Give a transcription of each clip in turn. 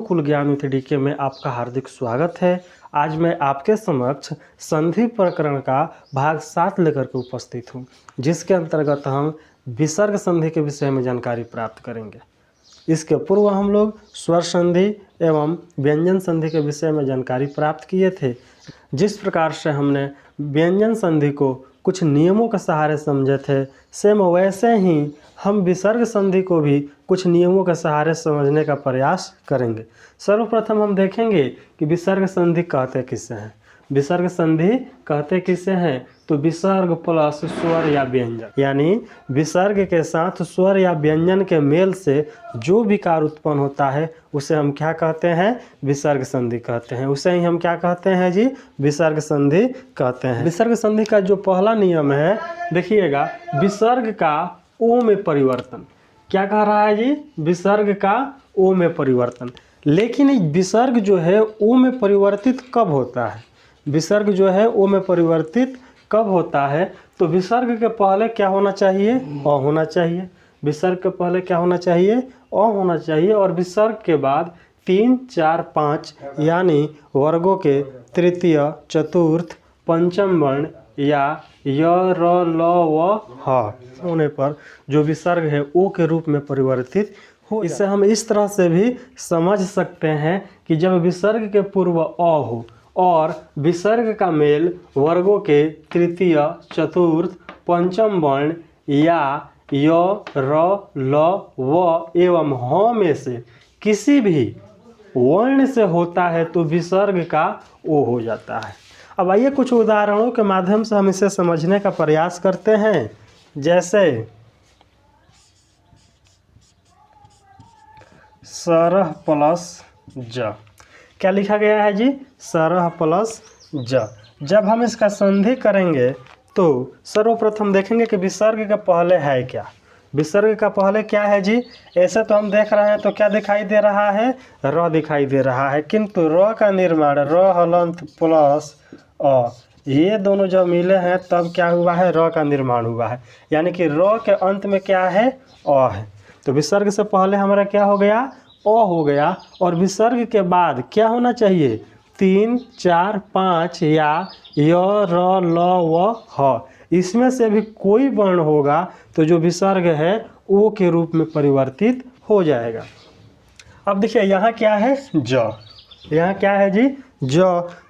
कुल ज्ञान with DK में आपका हार्दिक स्वागत है। आज मैं आपके समक्ष संधि प्रकरण का भाग 7 लेकर के उपस्थित हूँ, जिसके अंतर्गत हम विसर्ग संधि के विषय में जानकारी प्राप्त करेंगे। इसके पूर्व हम लोग स्वर संधि एवं व्यंजन संधि के विषय में जानकारी प्राप्त किए थे। जिस प्रकार से हमने व्यंजन संधि को कुछ नियमों के सहारे समझे थे, सेम वैसे ही हम विसर्ग संधि को भी कुछ नियमों के सहारे समझने का प्रयास करेंगे। सर्वप्रथम हम देखेंगे कि विसर्ग संधि कहते किसे हैं। विसर्ग संधि कहते किसे हैं तो विसर्ग प्लस स्वर या व्यंजन, यानी विसर्ग के साथ स्वर या व्यंजन के मेल से जो विकार उत्पन्न होता है उसे हम क्या कहते हैं, विसर्ग संधि कहते हैं। उसे ही हम क्या कहते हैं जी, विसर्ग संधि कहते हैं। विसर्ग संधि का जो पहला नियम है, देखिएगा, विसर्ग का ओ में परिवर्तन। क्या कह रहा है जी, विसर्ग का ओ में परिवर्तन। लेकिन विसर्ग जो है ओ में परिवर्तित कब होता है, विसर्ग जो है ओ में परिवर्तित कब होता है तो विसर्ग के पहले क्या होना चाहिए, अ होना चाहिए। विसर्ग के पहले क्या होना चाहिए, अ होना चाहिए। और विसर्ग के बाद 3, 4, 5 यानी वर्गों के तृतीय, चतुर्थ, पंचम वर्ण या य, र, ल, व, ह होने पर जो विसर्ग है ओ के रूप में परिवर्तित हो। इसे हम इस तरह से भी समझ सकते हैं कि जब विसर्ग के पूर्व अ हो और विसर्ग का मेल वर्गों के तृतीय, चतुर्थ, पंचम वर्ण या य, र, ल, व एवं ह में से किसी भी वर्ण से होता है तो विसर्ग का ओ हो जाता है। अब आइए कुछ उदाहरणों के माध्यम से हम इसे समझने का प्रयास करते हैं। जैसे सरह प्लस ज, क्या लिखा गया है जी, सरह प्लस ज। जब हम इसका संधि करेंगे तो सर्वप्रथम देखेंगे कि विसर्ग का पहले है क्या। विसर्ग का पहले क्या है जी, ऐसे तो हम देख रहे हैं तो क्या दिखाई दे रहा है, र दिखाई दे रहा है, किंतु र का निर्माण र हलंत प्लस अ, ये दोनों जब मिले हैं तब क्या हुआ है, र का निर्माण हुआ है। यानी कि र के अंत में क्या है, अ है। तो विसर्ग से पहले हमारा क्या हो गया, अ हो गया। और विसर्ग के बाद क्या होना चाहिए, 3, 4, 5 या य, र, ल, व, ह। इसमें से भी कोई वर्ण होगा तो जो विसर्ग है ओ के रूप में परिवर्तित हो जाएगा। अब देखिए यहाँ क्या है, ज। यहाँ क्या है जी, ज।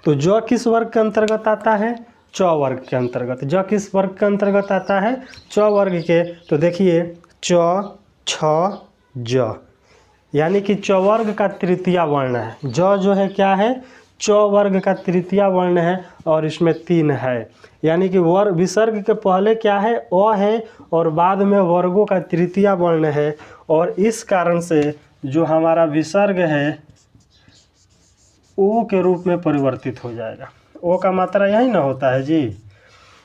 तो ज किस वर्ग के अंतर्गत आता है, च वर्ग के अंतर्गत। ज किस वर्ग के अंतर्गत आता है, च वर्ग के। तो देखिए च, छ, ज, यानी कि च वर्ग का तृतीय वर्ण है। ज जो है क्या है, च वर्ग का तृतीय वर्ण है और इसमें 3 है। यानी कि वर्ग विसर्ग के पहले क्या है, अ है और बाद में वर्गों का तृतीय वर्ण है। और इस कारण से जो हमारा विसर्ग है ओ के रूप में परिवर्तित हो जाएगा। ओ का मात्रा यही ना होता है जी,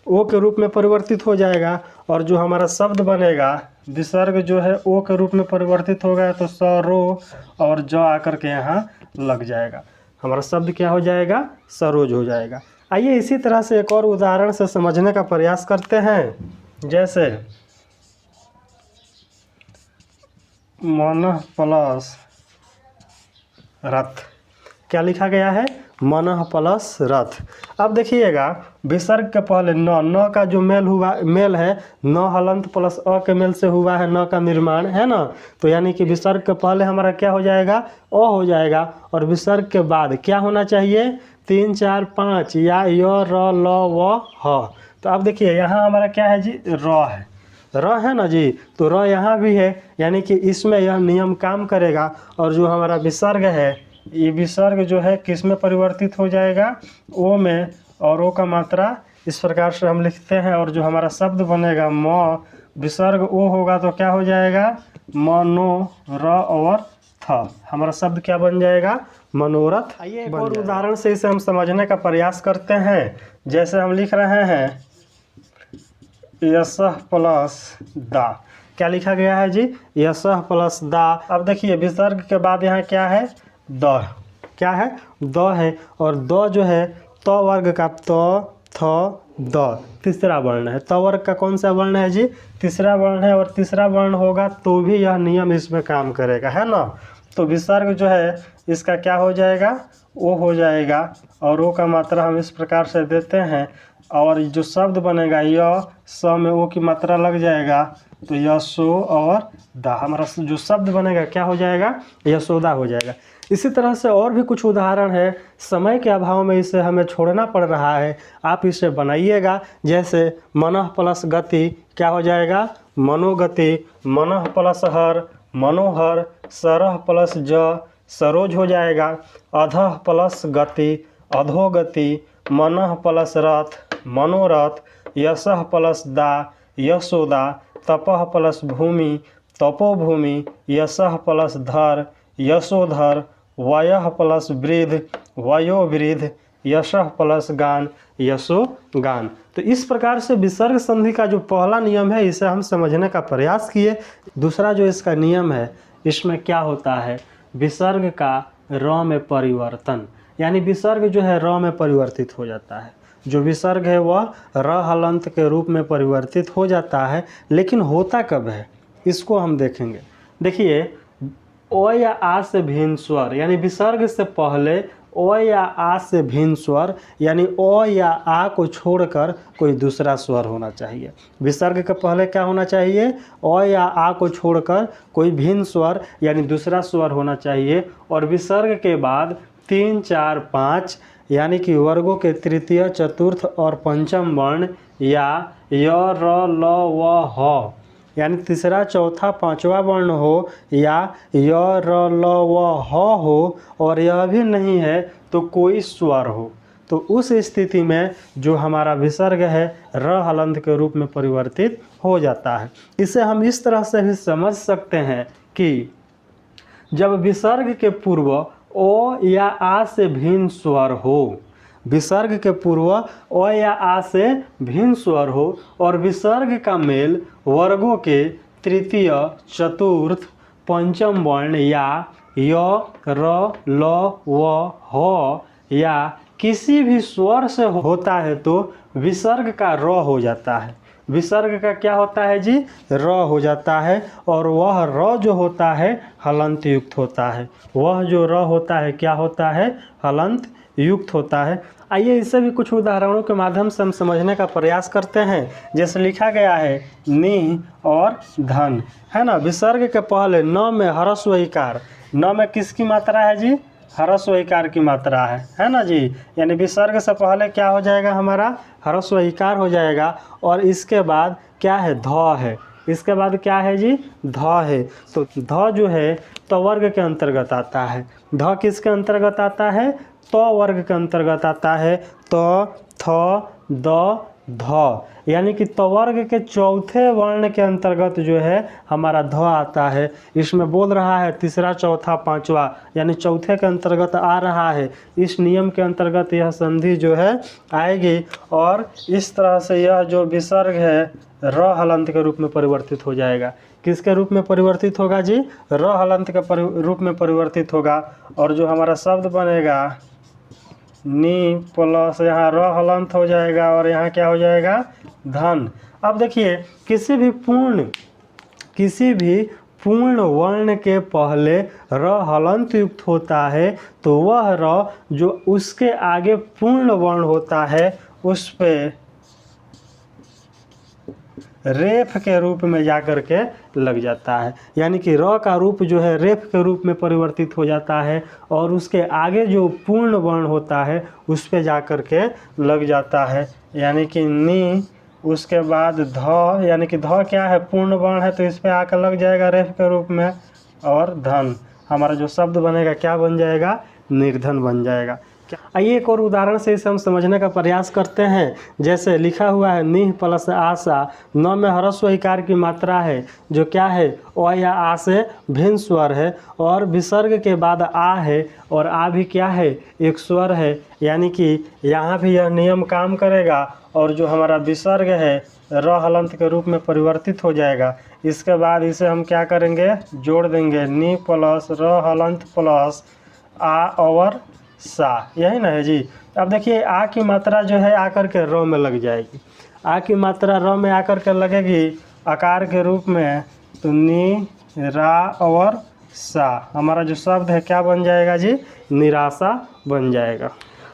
ओ के रूप में परिवर्तित हो जाएगा। और जो हमारा शब्द बनेगा, विसर्ग जो है ओ के रूप में परिवर्तित हो गया तो स, रो और ज आकर के यहाँ लग जाएगा। हमारा शब्द क्या हो जाएगा, सरोज हो जाएगा। आइए इसी तरह से एक और उदाहरण से समझने का प्रयास करते हैं। जैसे मन प्लस रथ, क्या लिखा गया है, मन प्लस रथ। अब देखिएगा विसर्ग के पहले न का जो मेल है, न हलंत प्लस अ के मेल से हुआ है, न का निर्माण है ना। तो यानी कि विसर्ग के पहले हमारा क्या हो जाएगा, अ हो जाएगा। और विसर्ग के बाद क्या होना चाहिए, 3, 4, 5 या य, र, ल, व, ह। तो अब देखिए यहाँ हमारा क्या है जी, र है, र है ना जी। तो र यहाँ भी है, यानी कि इसमें यह नियम काम करेगा। और जो हमारा विसर्ग है, ये विसर्ग जो है किस में परिवर्तित हो जाएगा, ओ में। और ओ का मात्रा इस प्रकार से हम लिखते हैं। और जो हमारा शब्द बनेगा म, विसर्ग ओ होगा तो क्या हो जाएगा, मनो, र और थ। हमारा शब्द क्या बन जाएगा, मनोरथ। आइए एक और उदाहरण से इसे हम समझने का प्रयास करते हैं। जैसे हम लिख रहे हैं यशः प्लस दा, क्या लिखा गया है जी, यशः प्लस दा। अब देखिए विसर्ग के बाद यहाँ क्या है, द, क्या है, द है। और द जो है त वर्ग का त, थ, द तीसरा वर्ण है। त वर्ग का कौन सा वर्ण है जी, तीसरा वर्ण है। और तीसरा वर्ण होगा तो भी यह नियम इसमें काम करेगा, है ना। तो विसर्ग जो है इसका क्या हो जाएगा, ओ हो जाएगा। और ओ का मात्रा हम इस प्रकार से देते हैं, और जो शब्द बनेगा य स में ओ की मात्रा लग जाएगा, तो यशो और दा, हमारा जो शब्द बनेगा क्या हो जाएगा, यशोदा हो जाएगा। इसी तरह से और भी कुछ उदाहरण है, समय के अभाव में इसे हमें छोड़ना पड़ रहा है, आप इसे बनाइएगा। जैसे मनः प्लस गति क्या हो जाएगा, मनोगति, मनः प्लस हर मनोहर, सरह प्लस ज सरोज हो जाएगा, अधः प्लस गति अधोगति, मनः प्लस रथ मनोरथ, यशः प्लस दा यशोदा, तपः प्लस भूमि तपोभूमि, यशः प्लस धर यशोधर, वयः प्लस वृद्ध वयोवृद्ध, यशः प्लस गान यशोगान। तो इस प्रकार से विसर्ग संधि का जो पहला नियम है इसे हम समझने का प्रयास किए। दूसरा जो इसका नियम है, इसमें क्या होता है, विसर्ग का र में परिवर्तन, यानी विसर्ग जो है र में परिवर्तित हो जाता है। जो विसर्ग है वह र हलंत के रूप में परिवर्तित हो जाता है, लेकिन होता कब है इसको हम देखेंगे। देखिए, ओ या आ से भिन्न स्वर, यानी विसर्ग से पहले ओ या आ से भिन्न स्वर, यानी ओ या आ को छोड़कर कोई दूसरा स्वर होना चाहिए। विसर्ग के पहले क्या होना चाहिए, ओ या आ को छोड़कर कोई भिन्न स्वर यानी दूसरा स्वर होना चाहिए। और विसर्ग के बाद 3, 4, 5 यानी कि वर्गों के तृतीय, चतुर्थ और पंचम वर्ण या य, र, ल, व, ह यानी तीसरा, चौथा, पांचवा वर्ण हो, या य, र, ल, व, ह हो, और यह भी नहीं है तो कोई स्वर हो, तो उस स्थिति में जो हमारा विसर्ग है र हलंत के रूप में परिवर्तित हो जाता है। इसे हम इस तरह से भी समझ सकते हैं कि जब विसर्ग के पूर्व ओ या आ से भिन्न स्वर हो, विसर्ग के पूर्व ओ या आ से भिन्न स्वर हो और विसर्ग का मेल वर्गों के तृतीय, चतुर्थ, पंचम वर्ण या य, र, ल, व, ह या किसी भी स्वर से होता है तो विसर्ग का र हो जाता है। विसर्ग का क्या होता है जी, र हो जाता है, और वह र जो होता है हलंत युक्त होता है। वह जो र होता है क्या होता है, हलंत युक्त होता है। आइए इसे भी कुछ उदाहरणों के माध्यम से हम समझने का प्रयास करते हैं। जैसे लिखा गया है नि और धन, है ना। विसर्ग के पहले न में ह्रस्व इकार, न में किसकी मात्रा है जी, ह्रस्व इकार की मात्रा है ना जी। यानी विसर्ग से पहले क्या हो जाएगा, हमारा ह्रस्व इकार हो जाएगा। और इसके बाद क्या है, ध है। इसके बाद क्या है जी, ध है। तो ध जो है तो वर्ग के अंतर्गत आता है। ध किसके अंतर्गत आता है, तो वर्ग के अंतर्गत आता है। तो, थ, द, ध, यानी कि तो वर्ग के चौथे वर्ण के अंतर्गत जो है हमारा ध आता है। इसमें बोल रहा है तीसरा, चौथा, पांचवा, यानी चौथे के अंतर्गत आ रहा है। इस नियम के अंतर्गत यह संधि जो है आएगी, और इस तरह से यह जो विसर्ग है र हलंत के रूप में परिवर्तित हो जाएगा। किसके रूप में परिवर्तित होगा जी, र हलंत के रूप में परिवर्तित होगा। और जो हमारा शब्द बनेगा नी प्लस यहाँ र हलंत हो जाएगा, और यहाँ क्या हो जाएगा, धन। अब देखिए, किसी भी पूर्ण वर्ण के पहले र हलंत युक्त होता है तो वह र जो उसके आगे पूर्ण वर्ण होता है उस पे रेफ के रूप में जाकर के लग जाता है। यानी कि र का रूप जो है रेफ के रूप में परिवर्तित हो जाता है, और उसके आगे जो पूर्ण वर्ण होता है उस पे जाकर के लग जाता है। यानी कि नी, उसके बाद ध, यानी कि ध क्या है, पूर्ण वर्ण है तो इस पे आकर लग जाएगा रेफ के रूप में। और धन, हमारा जो शब्द बनेगा क्या बन जाएगा, निर्धन बन जाएगा। आइए एक और उदाहरण से इसे हम समझने का प्रयास करते हैं। जैसे लिखा हुआ है निह प्लस आशा, न में ह्रस्व इकार की मात्रा है जो क्या है, ओ या आ से भिन्न स्वर है, और विसर्ग के बाद आ है, और आ भी क्या है, एक स्वर है। यानी कि यहाँ भी यह नियम काम करेगा, और जो हमारा विसर्ग है र हलंत के रूप में परिवर्तित हो जाएगा। इसके बाद इसे हम क्या करेंगे, जोड़ देंगे, नी प्लस र हलंत प्लस आ और सा, यही ना है जी। अब देखिए, आ की मात्रा जो है आकर के र में लग जाएगी। आ की मात्रा र में आकर के लगेगी आकार के रूप में, तो नी, रा और सा, हमारा जो शब्द है क्या बन जाएगा जी, निराशा बन जाएगा।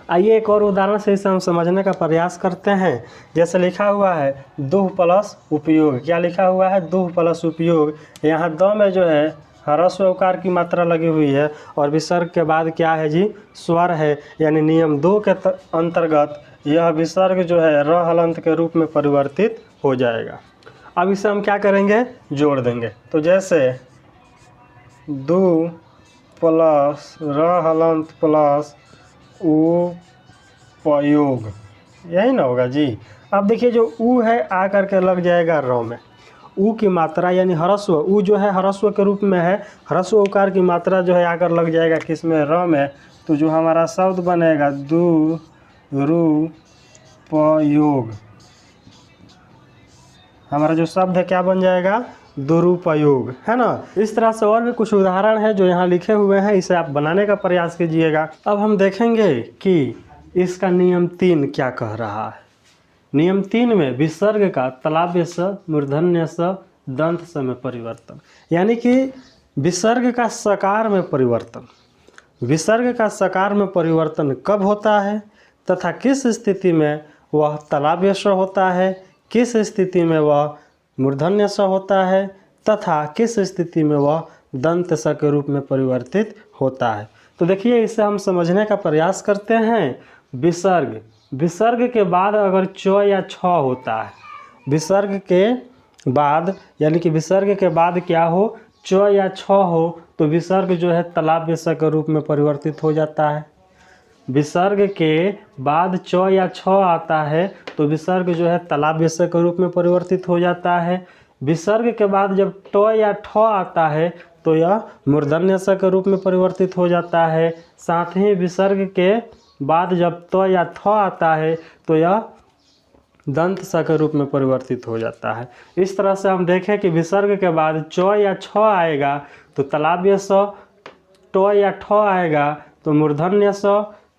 आइए एक और उदाहरण से इसे हम समझने का प्रयास करते हैं। जैसे लिखा हुआ है दुह प्लस उपयोग, क्या लिखा हुआ है, दुह प्लस उपयोग। यहाँ द में जो है ह्रस्व उकार की मात्रा लगी हुई है और विसर्ग के बाद क्या है जी, स्वर है, यानी नियम 2 के अंतर्गत यह विसर्ग जो है र हलंत के रूप में परिवर्तित हो जाएगा। अब इसे हम क्या करेंगे, जोड़ देंगे। तो जैसे दु प्लस र हलंत प्लस उपयोग, यही ना होगा जी। अब देखिए जो उ है आ करके लग जाएगा र में, उ की मात्रा यानी ह्रस्व, उ जो है ह्रस्व के रूप में है, ह्रस्व उकार की मात्रा जो है आकर लग जाएगा किसमें, र में। तो जो हमारा शब्द बनेगा दुरुपयोग, हमारा जो शब्द है क्या बन जाएगा, दुरुपयोग, है ना। इस तरह से और भी कुछ उदाहरण है जो यहाँ लिखे हुए हैं, इसे आप बनाने का प्रयास कीजिएगा। अब हम देखेंगे कि इसका नियम 3 क्या कह रहा है। नियम 3 में विसर्ग का तलाव्य स, मूर्धन्य स, दंत स में परिवर्तन, यानी कि विसर्ग का सकार में परिवर्तन। विसर्ग का सकार में परिवर्तन कब होता है तथा किस स्थिति में वह तलाव्य स होता है, किस स्थिति में वह मूर्धन्य स होता है तथा किस स्थिति में वह दंत स के रूप में परिवर्तित होता है। तो देखिए इसे हम समझने का प्रयास करते हैं। विसर्ग, विसर्ग के बाद अगर च या छ होता है, विसर्ग के बाद यानी कि विसर्ग के बाद क्या हो, च या छ हो, तो विसर्ग जो है तलाव्य स के रूप में परिवर्तित हो जाता है। विसर्ग के बाद च या छ आता है तो विसर्ग जो है तलाव्य स के रूप में परिवर्तित हो जाता है। विसर्ग के बाद जब ट या ठ आता है तो यह मूर्धन्य स के रूप में परिवर्तित हो जाता है। साथ ही विसर्ग के बाद जब त या थ आता है तो यह दंत स के रूप में परिवर्तित हो जाता है। इस तरह से हम देखें कि विसर्ग के बाद च या छ आएगा तो तलाव्य स, ट या ठ आएगा तो मूर्धन्य स,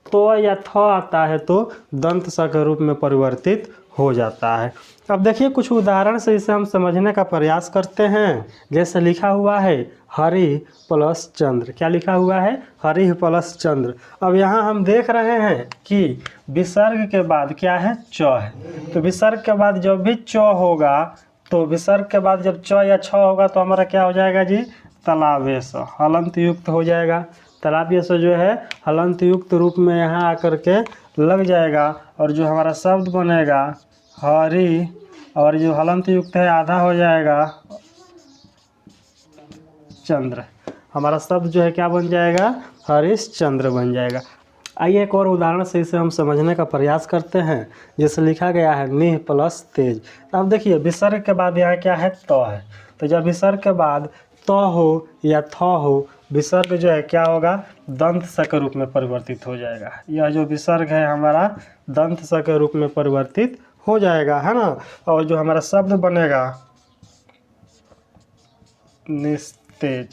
तो या थ आता है तो दंत स के रूप में परिवर्तित हो जाता है। अब देखिए कुछ उदाहरण से इसे हम समझने का प्रयास करते हैं। जैसे लिखा हुआ है हरि प्लस चंद्र, क्या लिखा हुआ है, हरि प्लस चंद्र। अब यहाँ हम देख रहे हैं कि विसर्ग के बाद क्या है, च है। तो विसर्ग के बाद जब भी च होगा तो विसर्ग के बाद जब च या छ होगा तो हमारा क्या हो जाएगा जी, तलाव्य स, हलंत युक्त हो जाएगा। तलाव्य स जो है हलंत युक्त रूप में यहाँ आकर के लग जाएगा और जो हमारा शब्द बनेगा हरि, और जो हलंत युक्त है आधा हो जाएगा चंद्र, हमारा शब्द जो है क्या बन जाएगा, हरिश्चंद्र बन जाएगा। आइए एक और उदाहरण से इसे हम समझने का प्रयास करते हैं। जैसे लिखा गया है निह प्लस तेज। अब देखिए विसर्ग के बाद यहाँ क्या है, त है। तो जब विसर्ग के बाद त हो या थ हो, विसर्ग जो है क्या होगा, दंत स के रूप में परिवर्तित हो जाएगा। यह जो विसर्ग है हमारा दंत स के रूप में परिवर्तित हो जाएगा, है ना। और जो हमारा शब्द बनेगा निस्तेज,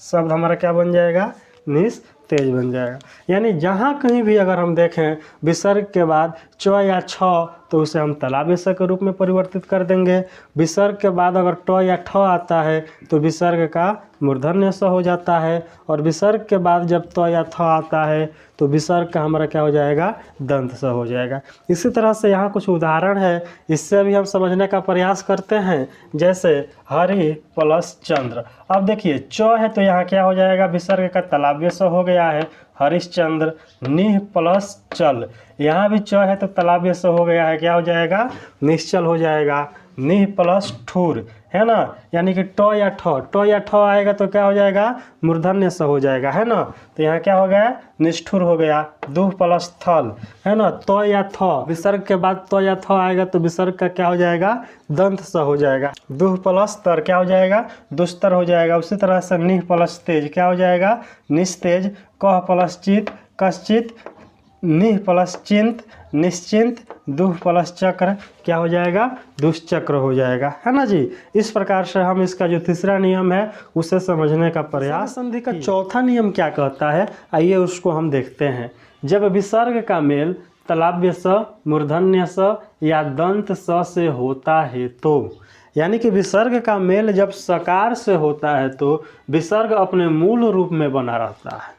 शब्द हमारा क्या बन जाएगा, निस्तेज बन जाएगा। यानी जहाँ कहीं भी अगर हम देखें विसर्ग के बाद च या छ तो उसे हम तलाव्य स के रूप में परिवर्तित कर देंगे। विसर्ग के बाद अगर ट या ठ आता है तो विसर्ग का मूर्धन्य स हो जाता है, और विसर्ग के बाद जब त या थ आता है तो विसर्ग का हमारा क्या हो जाएगा, दंत स हो जाएगा। इसी तरह से यहाँ कुछ उदाहरण है, इससे भी हम समझने का प्रयास करते हैं। जैसे हरि प्लस चंद्र। अब देखिए च है तो यहाँ क्या हो जाएगा, विसर्ग का तलाव्य स हो गया है हरिश्चंद्र। निह प्लस चल, यहाँ भी च है तो तलाव्य स हो गया है, क्या हो जाएगा, निश्चल हो जाएगा। निह प्लस ठुर, है ना, यानी कि ट या ठ आएगा तो क्या हो जाएगा, मूर्धन्य स हो जाएगा, है ना। तो यहाँ क्या हो गया, निष्ठुर हो गया। दुह प्लस थल, है ना, त या थ, विसर्ग के बाद त या थ आएगा तो विसर्ग का क्या हो जाएगा, दंत स हो जाएगा। दुह प्लस तर क्या हो जाएगा, दुस्तर हो जाएगा। उसी तरह से निह प्लस तेज क्या हो जाएगा, निस्तेज। कह प्लस चित कश्चित। निह प्लस चिंत निश्चिंत। दुह प्लस चक्र क्या हो जाएगा, दुष्चक्र हो जाएगा, है ना जी। इस प्रकार से हम इसका जो तीसरा नियम है उसे समझने का प्रयास। संधि का चौथा नियम क्या कहता है, आइए उसको हम देखते हैं। जब विसर्ग का मेल तलाव्य स, मूर्धन्य स या दंत स से होता है तो, यानी कि विसर्ग का मेल जब सकार से होता है तो विसर्ग अपने मूल रूप में बना रहता है।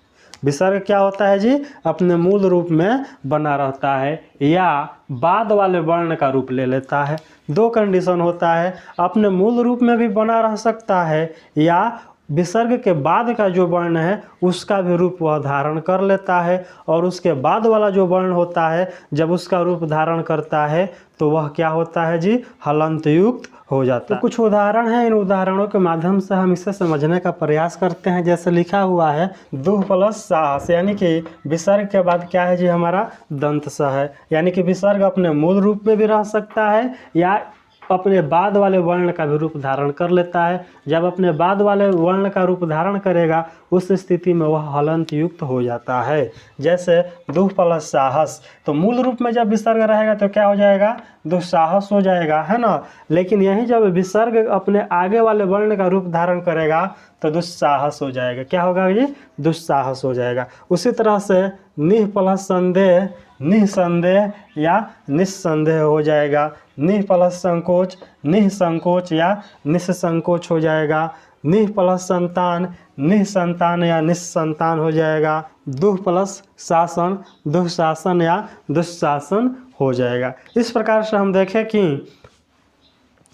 विसर्ग क्या होता है जी? अपने मूल रूप में बना रहता है या बाद वाले वर्ण का रूप ले लेता है। दो कंडीशन होता है, अपने मूल रूप में भी बना रह सकता है या विसर्ग के बाद का जो वर्ण है उसका भी रूप वह धारण कर लेता है, और उसके बाद वाला जो वर्ण होता है जब उसका रूप धारण करता है तो वह क्या होता है जी? हलंत युक्त हो जाता है। तो कुछ उदाहरण हैं, इन उदाहरणों के माध्यम से हम इसे समझने का प्रयास करते हैं। जैसे लिखा हुआ है दुह प्लस साहस, यानी कि विसर्ग के बाद क्या है जी? हमारा दंत स है, यानी कि विसर्ग अपने मूल रूप में भी रह सकता है या अपने बाद वाले वर्ण का भी रूप धारण कर लेता है। जब अपने बाद वाले वर्ण का रूप धारण करेगा उस स्थिति में वह हलंत युक्त हो जाता है। जैसे दुह प्लस साहस, तो मूल रूप में जब विसर्ग रहेगा तो क्या हो जाएगा? दुस्साहस हो जाएगा, है ना। लेकिन यही जब विसर्ग अपने आगे वाले वर्ण का रूप धारण करेगा तो दुस्साहस हो जाएगा। क्या होगा जी? दुस्साहस हो जाएगा। उसी तरह से निह प्लस संदेह निसंदेह या निस्संदेह हो जाएगा। निह प्लस संकोच निसंकोच या निस्संकोच हो जाएगा। निह प्लस संतान निसंतान या निस्संतान हो जाएगा। दुह प्लस शासन दुःशासन या दुःशासन हो जाएगा। इस प्रकार से हम देखें कि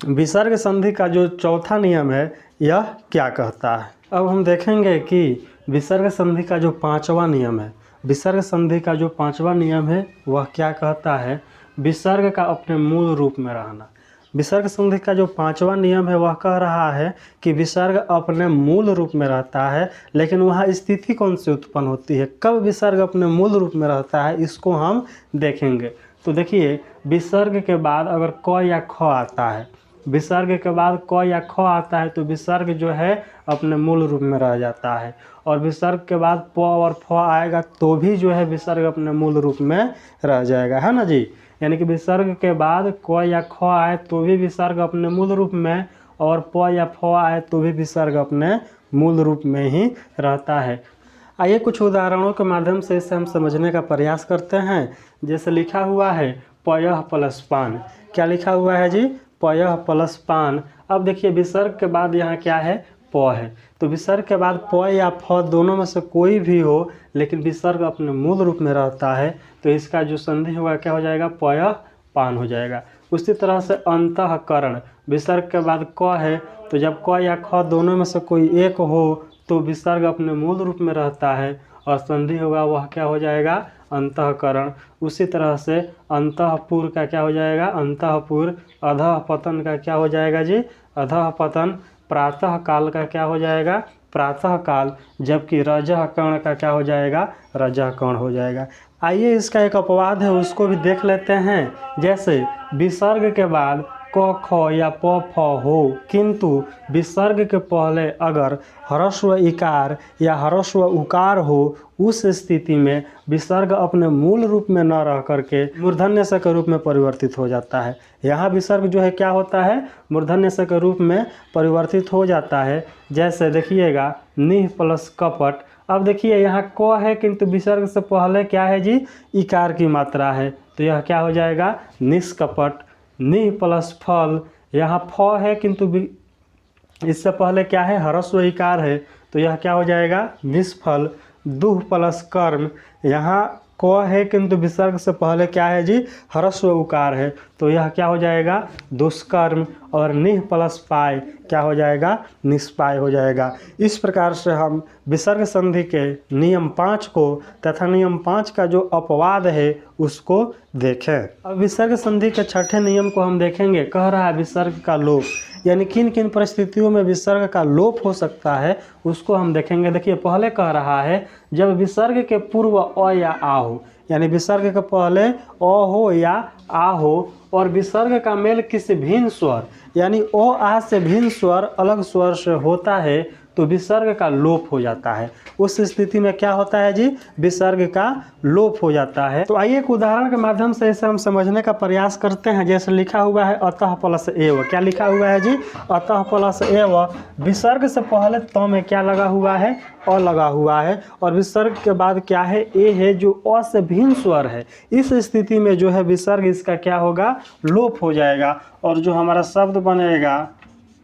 विसर्ग संधि का जो चौथा नियम है यह क्या कहता है। अब हम देखेंगे कि विसर्ग संधि का जो पांचवा नियम है, विसर्ग संधि का जो पांचवा नियम है वह क्या कहता है? विसर्ग का अपने मूल रूप में रहना। विसर्ग संधि का जो पांचवा नियम है वह कह रहा है कि विसर्ग अपने मूल रूप में रहता है, लेकिन वहाँ स्थिति कौन सी उत्पन्न होती है, कब विसर्ग अपने मूल रूप में रहता है, इसको हम देखेंगे। तो देखिए, विसर्ग के बाद अगर क या ख आता है, विसर्ग के बाद क या ख आता है तो विसर्ग जो है अपने मूल रूप में रह जाता है, और विसर्ग के बाद प और फ आएगा तो भी जो है विसर्ग अपने मूल रूप में रह जाएगा, है ना जी। यानी कि विसर्ग के बाद क या ख आए तो भी विसर्ग अपने मूल रूप में, और प या फ आए तो भी विसर्ग अपने मूल रूप में ही रहता है। आइए कुछ उदाहरणों के माध्यम से इसे हम समझने का प्रयास करते हैं। जैसे लिखा हुआ है पयः प्लस पान। क्या लिखा हुआ है जी? पयः प्लस पान। अब देखिए विसर्ग के बाद यहाँ क्या है? प है, तो विसर्ग के बाद प या फ दोनों में से कोई भी हो, लेकिन विसर्ग अपने मूल रूप में रहता है तो इसका जो संधि होगा क्या हो जाएगा? पयः पान हो जाएगा। उसी तरह से अंतःकरण, विसर्ग के बाद क है तो जब क या ख दोनों में से कोई एक हो तो विसर्ग अपने मूल रूप में रहता है और संधि होगा वह क्या हो जाएगा? अंतःकरण। उसी तरह से अंतःपुर का क्या हो जाएगा? अंतःपुर। अधः पतन का क्या हो जाएगा जी? अधः पतन। प्रातः काल का क्या हो जाएगा? प्रातः काल। जबकि रजः कर्ण का क्या हो जाएगा? रजः कर्ण हो जाएगा। आइए इसका एक अपवाद है उसको भी देख लेते हैं। जैसे विसर्ग के बाद क ख या प फ हो, किंतु विसर्ग के पहले अगर ह्रस्व इकार या ह्रस्व उकार हो, उस स्थिति में विसर्ग अपने मूल रूप में न रह करके मूर्धन्य स के रूप में परिवर्तित हो जाता है। यहाँ विसर्ग जो है क्या होता है? मूर्धन्य स के रूप में परिवर्तित हो जाता है। जैसे देखिएगा निह प्लस कपट। अब देखिए यहाँ क है किंतु विसर्ग से पहले क्या है जी? इकार की मात्रा है, तो यह क्या हो जाएगा? निष्कपट। निह प्लस फल, यहाँ फ है किंतु इससे पहले क्या है? ह्रस्व इकार है, तो यह क्या हो जाएगा? निष्फल। दुह प्लस कर्म, यहाँ क है किंतु विसर्ग से पहले क्या है जी? ह्रस्व उकार है, तो यह क्या हो जाएगा? दुष्कर्म। और निह प्लस पाय क्या हो जाएगा? निष्पाय हो जाएगा। इस प्रकार से हम विसर्ग संधि के नियम 5 को तथा नियम 5 का जो अपवाद है उसको देखें। अब विसर्ग संधि के छठे नियम को हम देखेंगे। कह रहा है विसर्ग का लोप, यानी किन किन परिस्थितियों में विसर्ग का लोप हो सकता है उसको हम देखेंगे। देखिए पहले कह रहा है जब विसर्ग के पूर्व अ या आ हो, यानी विसर्ग के पहले अ हो या आ हो और विसर्ग का मेल किसी भिन्न स्वर यानी ओ आ से भिन्न स्वर अलग स्वर से होता है तो विसर्ग का लोप हो जाता है। उस स्थिति में क्या होता है जी, विसर्ग का लोप हो जाता है। तो आइए एक उदाहरण के माध्यम से इसे हम समझने का प्रयास करते हैं। जैसे लिखा हुआ है अतः प्लस एव, क्या लिखा हुआ है जी, अतः प्लस एव। विसर्ग से पहले तो में क्या लगा हुआ है, अ लगा हुआ है, और विसर्ग के बाद क्या है, ए है, जो अ से भिन्न स्वर है। इस स्थिति में जो है विसर्ग इसका क्या होगा, लोप हो जाएगा, और जो हमारा शब्द बनेगा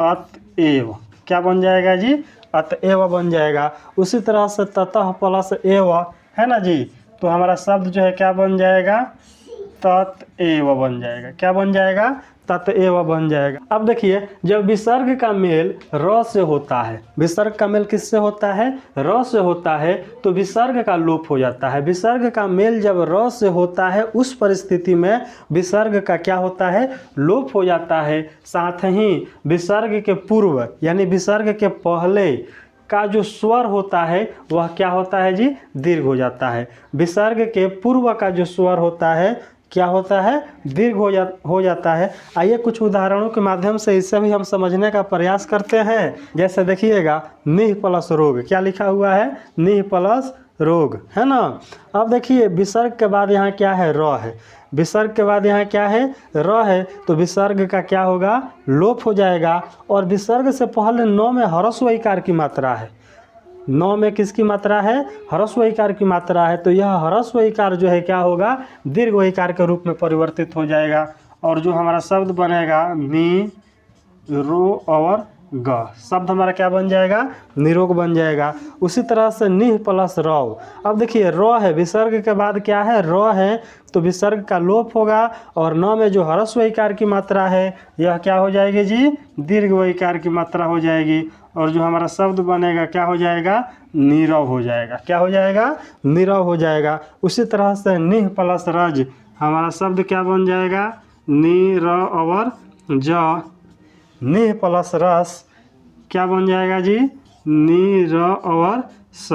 अतएव, क्या बन जाएगा जी, अतएव बन जाएगा। उसी तरह से ततः प्लस एव है ना जी, तो हमारा शब्द जो है क्या बन जाएगा, ततएव बन जाएगा। क्या बन जाएगा, ततएव बन जाएगा। अब देखिए, जब विसर्ग का मेल र से होता है, विसर्ग का मेल किससे होता है, र से होता है, तो विसर्ग का लोप हो जाता है। विसर्ग का मेल जब र से होता है, उस परिस्थिति में विसर्ग का क्या होता है, लोप हो जाता है। साथ ही विसर्ग के पूर्व यानी विसर्ग के पहले का जो स्वर होता है वह क्या होता है जी, दीर्घ हो जाता है। विसर्ग के पूर्व का जो स्वर होता है क्या होता है, दीर्घ हो जाता है। आइए कुछ उदाहरणों के माध्यम से इसे भी हम समझने का प्रयास करते हैं। जैसे देखिएगा, निह प्लस रोग, क्या लिखा हुआ है, निह प्लस रोग, है ना। अब देखिए विसर्ग के बाद यहाँ क्या है, र है। विसर्ग के बाद यहाँ क्या है, र है, तो विसर्ग का क्या होगा, लोप हो जाएगा। और विसर्ग से पहले न में ह्रस्व इकार की मात्रा है, नौ में किसकी मात्रा है, ह्रस्व इकार की मात्रा है, तो यह ह्रस्व इकार जो है क्या होगा, दीर्घ इकार के रूप में परिवर्तित हो जाएगा। और जो हमारा शब्द बनेगा नि रो और ग, शब्द हमारा क्या बन जाएगा, निरोग बन जाएगा। उसी तरह से निह प्लस रव। अब देखिए र है, विसर्ग के बाद क्या है, र है, तो विसर्ग का लोप होगा, और न में जो ह्रस्व इकार की मात्रा है यह क्या हो जाएगी जी, दीर्घ इकार की मात्रा हो जाएगी। और जो हमारा शब्द बनेगा क्या हो जाएगा, नीरव हो जाएगा। क्या हो जाएगा, नीरव हो जाएगा। उसी तरह से निह प्लस रज, हमारा शब्द क्या बन जाएगा, नी र और ज। निह प्लस रस क्या बन जाएगा जी, नी र और स।